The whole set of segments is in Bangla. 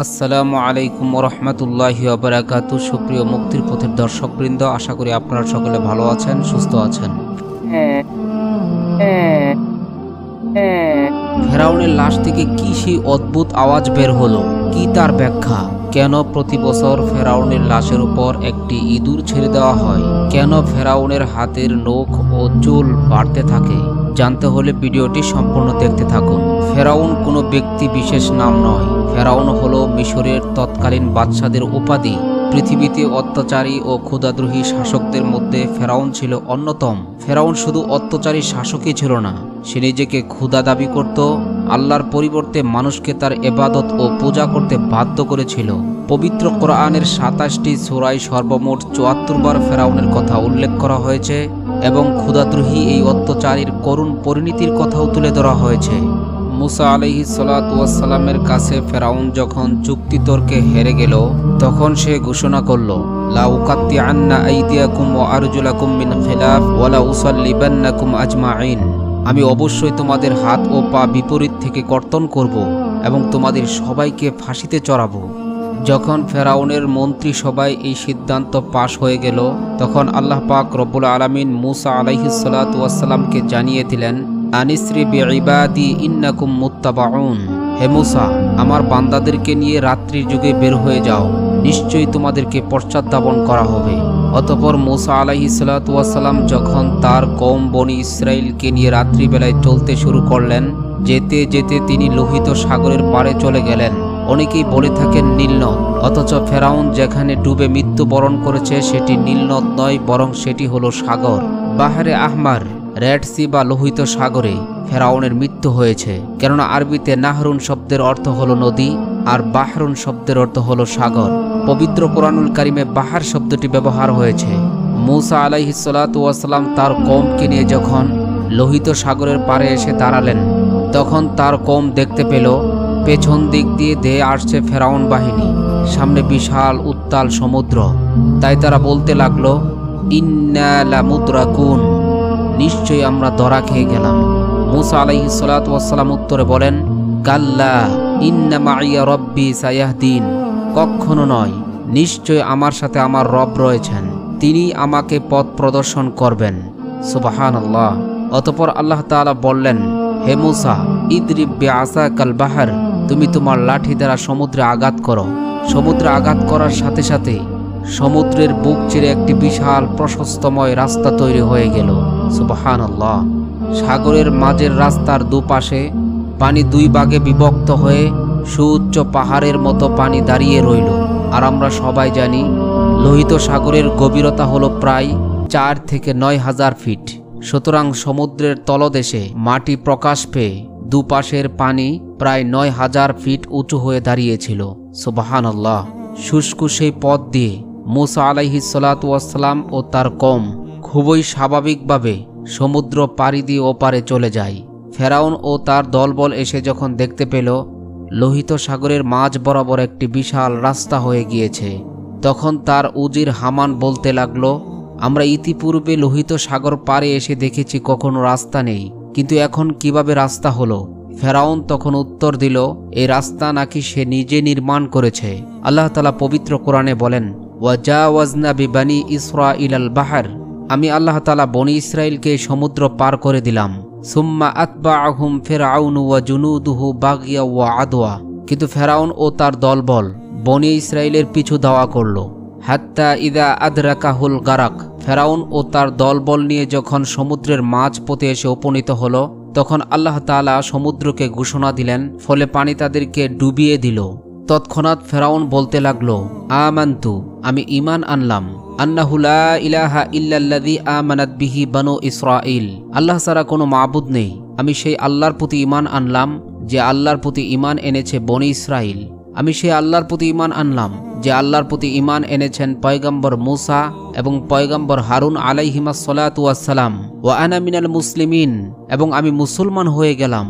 আসসালামু আলাইকুম রহমতুল্লাহি ওয়াবারাকাতু। সুপ্রিয় মুক্তির পথের দর্শকবৃন্দ, আশা করি আপনারা সকলে ভালো আছেন, সুস্থ আছেন। ফেরাউনের লাশ থেকে কি সেই অদ্ভুত আওয়াজ বের হলো? কি তার ব্যাখ্যা? কেন প্রতি বছর ফেরাউনের লাশের উপর একটি ইঁদুর ছেড়ে দেওয়া হয়? কেন ফেরাউনের হাতের নখ ও চুল বাড়তে থাকে? জানতে হলে ভিডিওটি সম্পূর্ণ দেখতে থাকুন। ফেরাউন কোনো ব্যক্তি বিশেষ নাম নয়। ফেরাউন হলো মিশরের তৎকালীন বাদশাদের উপাধি। পৃথিবীতে অত্যাচারী ও ক্ষুধাদ্রোহী শাসকদের মধ্যে ফেরাউন ছিল অন্যতম। ফেরাউন শুধু অত্যাচারী শাসকই ছিল না, সে নিজেকে ক্ষুধা দাবি করত, আল্লাহর পরিবর্তে মানুষকে তার ইবাদত ও পূজা করতে বাধ্য করেছিল। পবিত্র কোরআনের ২৭টি সূরায় সর্বমোট ৭৪ বার ফেরাউনের কথা উল্লেখ করা হয়েছে এবং ক্ষুধাদ্রোহী এই অত্যাচারীর করুণ পরিণতির কথাও তুলে ধরা হয়েছে। মুসা আলাইহিস সালাতু ওয়াস সালামের কাছে ফেরাউন যখন যুক্তিতর্কে হেরে গেল, তখন সে ঘোষণা করল, লা উকাত্তিআন্না আইদিয়াকুম ওয়া আরজুলাকুম মিন খিলাফ ওয়া লা উসাল্লিবান্নাকুম আজমাইন। আমি অবশ্যই তোমাদের হাত ও পা বিপরীত থেকে কর্তন করব এবং তোমাদের সবাইকে ফাঁসিতে চড়াবো। যখন ফেরাউনের মন্ত্রী সবাই এই সিদ্ধান্ত পাশ হয়ে গেল, তখন আল্লাহ পাক রব্বুল আলামিন মুসা আলাইহিস সালাতু ওয়াস সালামকে জানিয়ে দিলেন, আনিসরি বিইবাদি ইন্নাকুম মুত্তাবাউন। হে মুসা, আমার বান্দাদেরকে নিয়ে রাত্রির যুগে বের হয়ে যাও, নিশ্চয়ই তোমাদেরকে পশ্চাৎধাবন করা হবে। অতঃপর মুসা আলাইহিস সালাতু ওয়াস সালাম যখন তার কওম বনি ইসরাইলকে নিয়ে রাত্রিবেলায় চলতে শুরু করলেন, যেতে যেতে তিনি লোহিত সাগরের পাড়ে চলে গেলেন। অনেকেই বলে থাকেন নীলনদ, অথচ ফেরাউন যেখানে ডুবে মৃত্যুবরণ করেছে সেটি নীলনদ নয়, বরং সেটি হলো সাগর। বাহরে আহমার, রেড সি বা লোহিত সাগরে ফেরাউনের মৃত্যু হয়েছে। কেননা আরবিতে নাহরুন শব্দের অর্থ হলো নদী আর বাহরুন শব্দের অর্থ হলো সাগর। পবিত্র কোরআনুল কারিমে বাহার শব্দটি ব্যবহার হয়েছে। মুসা আলাইহিস সালাতু ওয়াস সালাম তার কওমকে নিয়ে যখন লোহিত সাগরের পাড়ে এসে দাঁড়ালেন, তখন তার কওম দেখতে পেল পেছন দিক দিয়ে ধেয়ে আসছে ফেরাউন বাহিনী, সামনে বিশাল উত্তাল সমুদ্র। তাই তারা বলতে লাগলো, ইন্না লামুদরাকুন, নিশ্চয়ই আমরা ধরা খেয়ে গেলাম। মুসা আলাইহিস সালাতু ওয়াস সালাম উত্তরে বলেন, কাল্লা ইন্না মাইয়া রব্বি সায়াহদিন, কখনো নয়, নিশ্চয় আমার সাথে আমার রব রয়েছেন, তিনি আমাকে পথ প্রদর্শন করবেন। সুবহানাল্লাহ। অতঃপর আল্লাহ তাআলা বললেন, হে মুসা, ইদরিব বিআসাকাল বাহর, তুমি তোমার লাঠি দ্বারা সমুদ্রে আঘাত করো। সমুদ্রে আঘাত করার সাথে সাথে সমুদ্রের বুক চিরে একটি বিশাল প্রশস্তময় রাস্তা তৈরি হয়ে গেল। সুবহানাল্লাহ। সাগরের মাঝের রাস্তার দুপাশে পানি দুই ভাগে বিভক্ত হয়ে সুউচ্চ পাহাড়ের মতো পানি দাঁড়িয়ে রইল। আর আমরা সবাই জানি লোহিত সাগরের গভীরতা হলো প্রায় ৪ থেকে ৯ হাজার ফিট। সুতরাং সমুদ্রের তলদেশে মাটি প্রকাশ পেয়ে দুপাশের পানি প্রায় ৯ হাজার ফিট উঁচু হয়ে দাঁড়িয়েছিল। সুবহানাল্লাহ। শুষ্ক সেই পথ দিয়ে মুসা আলাইহিস সালাতু ওয়াস সালাম ও তার কওম খুবই স্বাভাবিকভাবে সমুদ্র পাড়ি দিয়ে ওপারে চলে যায়। ফেরাউন ও তার দলবল এসে যখন দেখতে পেল লোহিত সাগরের মাঝ বরাবর একটি বিশাল রাস্তা হয়ে গিয়েছে, তখন তার উজির হামান বলতে লাগলো, আমরা ইতিপূর্বে লোহিত সাগর পাড়ে এসে দেখেছি কখনো রাস্তা নেই, কিন্তু এখন কিভাবে রাস্তা হলো? ফেরাউন তখন উত্তর দিল, এই রাস্তা নাকি সে নিজে নির্মাণ করেছে। আল্লাহ তাআলা পবিত্র কোরআনে বলেন, ওয়াজাওয়াজনা বিবানি ইসরাঈলাল বাহর, আমি আল্লাহ তাআলা বনি ইসরাইলকে সমুদ্র পার করে দিলাম। সুম্মা আতবাআহুম ফিরআউনু ওয়া জুনুদুহু বাগিয়া ওয়া আদওয়া, কিন্তু ফেরাউন ও তার দলবল বনি ইসরাইলের পিছু ধাওয়া করল। হাত্তা ইদা আদরাকাহুল গারাক, ফেরাউন ও তার দলবল নিয়ে যখন সমুদ্রের মাঝ পথে এসে উপনীত হলো, তখন আল্লাহ তাআলা সমুদ্রকে ঘোষণা দিলেন, ফলে পানি তাদেরকে ডুবিয়ে দিল। তৎক্ষণাৎ ফেরাউন বলতে লাগলো, আমানতু, আমি ঈমান আনলাম, আন্নাহু লা ইলাহা ইল্লাল্লাযী আমানাত বিহি বানু ইসরাঈল, আল্লাহ ছাড়া কোনো মাবুদ নেই। আমি সেই আল্লাহর প্রতি ঈমান আনলাম যে আল্লাহর প্রতি ঈমান এনেছে বনি ইসরাঈল। আমি সেই আল্লাহর প্রতি ঈমান আনলাম যে আল্লাহর প্রতি ঈমান এনেছেন পয়গম্বর মুসা এবং পয়গম্বর হারুন আলাইহিমাস সালাতু ওয়াস সালাম। ওয়া আনা মিনাল মুসলিমিন, এবং আমি মুসলমান হয়ে গেলাম।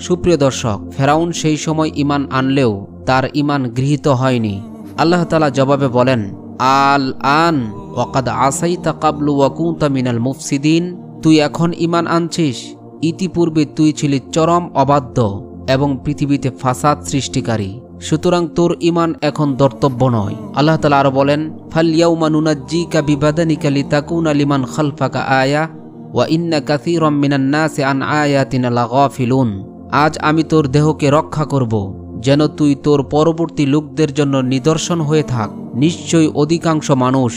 সুপ্রিয় দর্শক, ফেরাউন সেই সময় ঈমান আনলেও তার ঈমান গৃহীত হয়নি। আল্লাহ তাআলা জবাবে বলেন, আল আন ওয়াকাদ আসাইতা কাবলু ওয়া কুনতা মিনাল মুফসিদিন, তুই এখন ঈমান আনছিস, ইতিপূর্বে তুই ছিলি চরম অবাধ্য এবং পৃথিবীতে ফাসাদ সৃষ্টিকারী। সুতরাং তোর ঈমান এখন দর্তব্য নয়। আল্লাহ তাআলা আরো বলেন, ফালইয়াউমা নুনাজ্জিকা বিবাদানিকা লিতাকুনা লিমান খালফাকা আয়া ওয়া ইন্না কাসীরাম মিনান নাসি আন আয়াতিনা লাগাফিলুন। আজ আমি তোর দেহকে রক্ষা করব, যেন তুই তোর পরবর্তী লোকদের জন্য নিদর্শন হয়ে থাক। নিশ্চয়ই অধিকাংশ মানুষ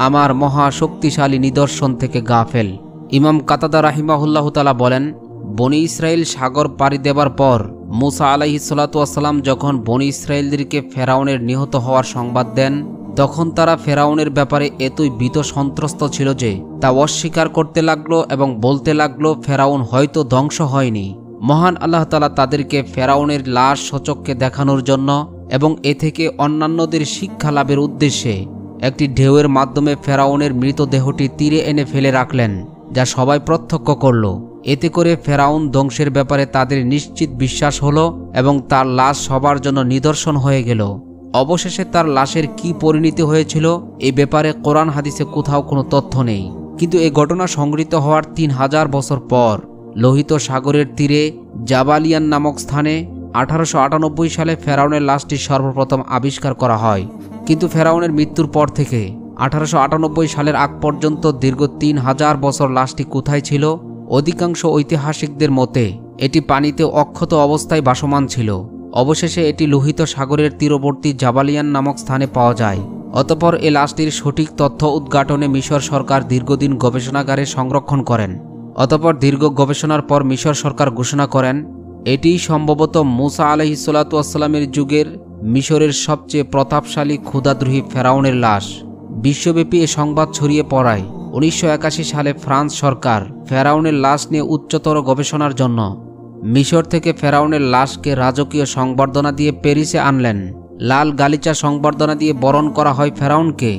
আমার মহা শক্তিশালী নিদর্শন থেকে গাফেল। ইমাম কাতাদা রাহিমাহুল্লাহ তাআলা বলেন, বনি ইসরাইল সাগর পাড়ি দেবার পর মুসা আলাইহিস সালাতু ওয়াস সালাম যখন বনি ইসরাইলদেরকে ফেরাউনের নিহত হওয়ার সংবাদ দেন, তখন তারা ফেরাউনের ব্যাপারে এতই ভীত সন্ত্রস্ত ছিল যে তা অস্বীকার করতে লাগলো এবং বলতে লাগলো ফেরাউন হয়তো ধ্বংস হয়নি। মহান আল্লাহ তাআলা তাদেরকে ফেরাউনের লাশ সচক্ষে দেখানোর জন্য এবং এ থেকে অন্যান্যদের শিক্ষা লাভের উদ্দেশ্যে একটি ঢেউয়ের মাধ্যমে ফেরাউনের মৃতদেহটি তীরে এনে ফেলে রাখলেন, যা সবাই প্রত্যক্ষ করল। এতে করে ফেরাউন ধ্বংসের ব্যাপারে তাদের নিশ্চিত বিশ্বাস হলো এবং তার লাশ সবার জন্য নিদর্শন হয়ে গেল। অবশেষে তার লাশের কি পরিণতি হয়েছিল এ ব্যাপারে কোরআন হাদিসে কোথাও কোনো তথ্য নেই। কিন্তু এই ঘটনা সংঘটিত হওয়ার 3000 বছর পর লোহিত সাগরের তীরে জাবালিয়ান নামক স্থানে 1898 সালে ফেরাউনের লাশটি সর্বপ্রথম আবিষ্কার করা হয়। কিন্তু ফেরাউনের মৃত্যুর পর থেকে 1898 সালের আগ পর্যন্ত দীর্ঘ 3000 বছর লাশটি কোথায় ছিল? অধিকাংশ ঐতিহাসিকদের মতে এটি পানিতে অক্ষত অবস্থায় ভাসমান ছিল। অবশেষে এটি লোহিত সাগরের তীরবর্তী জাবালিয়ান নামক স্থানে পাওয়া যায়। অতঃপর এ লাশটির সঠিক তথ্য উদ্ঘাটনে মিশর সরকার দীর্ঘদিন গবেষণাগারে সংরক্ষণ করেন। অতঃপর দীর্ঘ গবেষণার পর মিশর সরকার ঘোষণা করেন এটি সম্ভবত মুসা আলাইহিস সালাতু ওয়াস সালামের যুগের মিশরের সবচেয়ে প্রতাপশালী ক্ষুধাদ্রোহী ফেরাউনের লাশ। বিশ্বব্যাপী এ সংবাদ ছড়িয়ে পড়ায় 1981 সালে ফ্রান্স সরকার ফেরাউনের লাশ নিয়ে উচ্চতর গবেষণার জন্য মিশর থেকে ফেরাউনের লাশকে রাজকীয় সংবর্ধনা দিয়ে প্যারিসে আনলেন। লাল গালিচা সংবর্ধনা দিয়ে বরণ করা হয় ফেরাউনকে।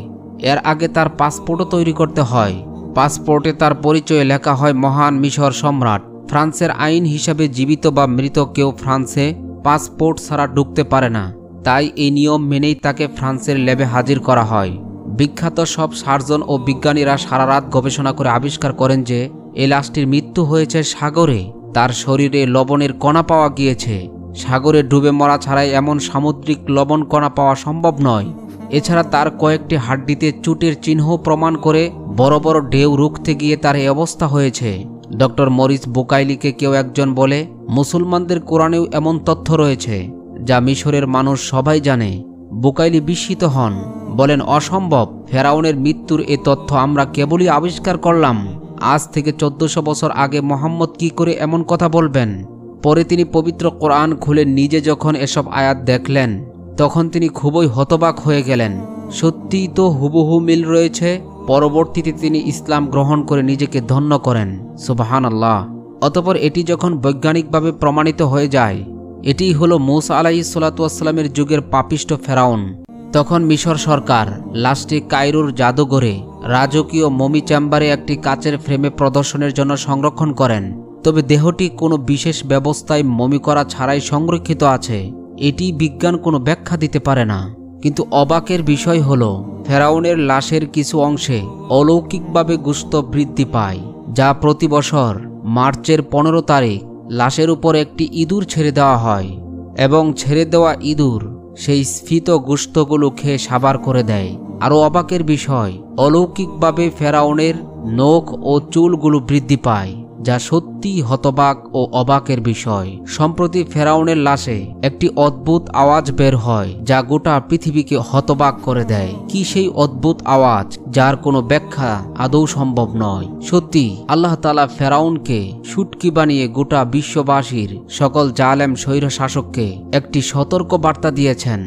এর আগে তার পাসপোর্টও তৈরি করতে হয়। পাসপোর্টে তার পরিচয়ে লেখা হয় মহান মিশর সম্রাট। ফ্রান্সের আইন হিসাবে জীবিত বা মৃত কেউ ফ্রান্সে পাসপোর্ট ছাড়া ঢুকতে পারে না। তাই এই নিয়ম মেনেই তাকে ফ্রান্সের ল্যাবে হাজির করা হয়। বিখ্যাত সব সার্জন ও বিজ্ঞানীরা সারা রাত গবেষণা করে আবিষ্কার করেন যে এই লাশটির মৃত্যু হয়েছে সাগরে। তার শরীরে লবণের কণা পাওয়া গিয়েছে। সাগরে ডুবে মরা ছাড়াই এমন সামুদ্রিক লবণ কণা পাওয়া সম্ভব নয়। এছাড়া তার কয়েকটি হাড্ডিতে চুটের চিহ্ন প্রমাণ করে বড় বড় ঢেউ রুখতে গিয়ে তার এই অবস্থা হয়েছে। ডক্টর মরিস বুকাইলিকে কেউ একজন বলে, মুসলমানদের কোরআনেও এমন তথ্য রয়েছে যা মিশরের মানুষ সবাই জানে। বুকাইলি বিস্মিত হন, বলেন, অসম্ভব, ফেরাউনের মৃত্যুর এ তথ্য আমরা কেবলই আবিষ্কার করলাম। আজ থেকে 1400 বছর আগে মোহাম্মদ কি করে এমন কথা বলবেন? পরে তিনি পবিত্র কোরআন খুলে নিজে যখন এসব আয়াত দেখলেন তখন তিনি খুবই হতবাক হয়ে গেলেন। সত্যিই তো হুবহু মিল রয়েছে। পরবর্তীতে তিনি ইসলাম গ্রহণ করে নিজেকে ধন্য করেন। সুবহানাল্লাহ। অতঃপর এটি যখন বৈজ্ঞানিকভাবে প্রমাণিত হয়ে যায় এটিই হলো মুসা আলাইহিস সালাতু ওয়াস সালামের যুগের পাপিষ্ঠ ফেরাউন, তখন মিশর সরকার লাশটি কায়রোর জাদুঘরে রাজকীয় মমি চেম্বারে একটি কাচের ফ্রেমে প্রদর্শনের জন্য সংরক্ষণ করেন। তবে দেহটি কোনো বিশেষ ব্যবস্থায় মমি করা ছাড়াই সংরক্ষিত আছে। এটি বিজ্ঞান কোনো ব্যাখ্যা দিতে পারে না। কিন্তু অবাকের বিষয় হলো ফেরাউনের লাশের কিছু অংশে অলৌকিকভাবে গোশত বৃদ্ধি পায়, যা প্রতি বছর মার্চের 15 তারিখ লাশের উপর একটি ইঁদুর ছেড়ে দেওয়া হয় এবং ছেড়ে দেওয়া ইঁদুর সেই স্ফীত গোশতগুলো খেয়ে সাবার করে দেয়। আরও অবাকের বিষয়, অলৌকিকভাবে ফেরাউনের নখ ও চুলগুলো বৃদ্ধি পায়, যা সত্যি হতবাক ও অবাকের বিষয়। সম্প্রতি ফেরাউনের লাশে একটি অদ্ভুত আওয়াজ বের হয় যা গোটা পৃথিবীকে হতবাক করে দেয়। কি সেই অদ্ভুত আওয়াজ যার কোনো ব্যাখ্যা আদৌ সম্ভব নয়? সত্যি আল্লাহ তাআলা ফেরাউনকে শুটকি বানিয়ে গোটা বিশ্ববাসীর সকল জালেম স্বৈর শাসককে একটি সতর্ক বার্তা দিয়েছেন।